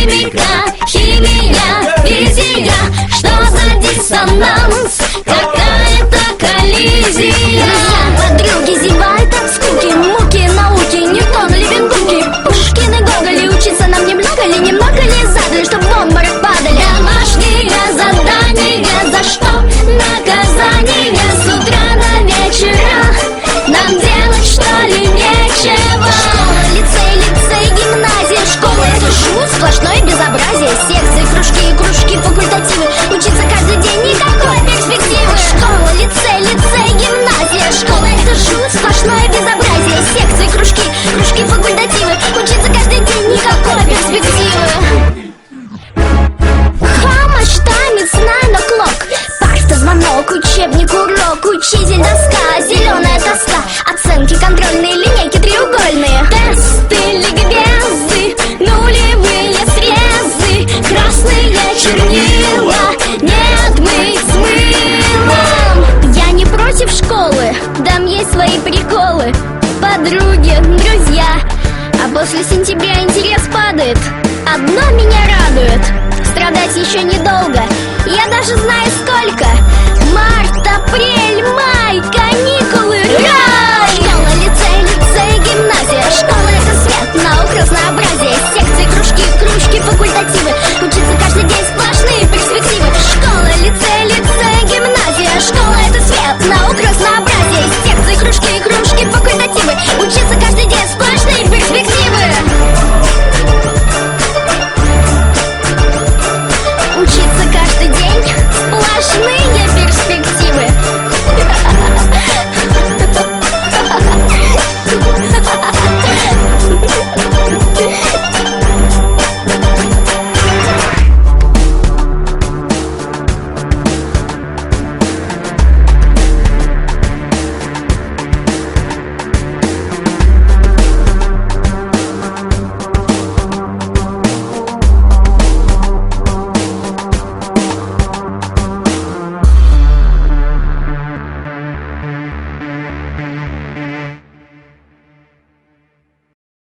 химика, химия, физика. Что за диссонанс? Какая-то коллизия. Подруги зевают от скуки, муки науки, Ньютон, Левин-Куки, Пушкин и Гоголь. Учиться нам немного ли задали, чтоб в обморок падали? Домашние задания, за что наказание? С утра до вечера нам делать что ли нечего? Школа, лицей, гимназия, школа — это шум, сплошное безобразие. Секции, кружки, факультативы. Учиться каждый день, никакой перспективы. Школа, лицей, гимназия, школа — это шум, сплошное безобразие. Секции, кружки, факультативы. Учиться каждый день, никакой перспективы. Помощь, танец, 9 o'clock. Парта, звонок, учебник, урок, учитель, доска, зеленая тоска. Оценки, контрольные, линейки треугольные. Тесты, ликбезы, нулевые срезы, красные чернила, нет, мы с мылом. Я не против школы, там есть свои приколы. Подруги, друзья, а после сентября интерес падает. Одно меня радует: страдать еще недолго. Я даже знаю сколько.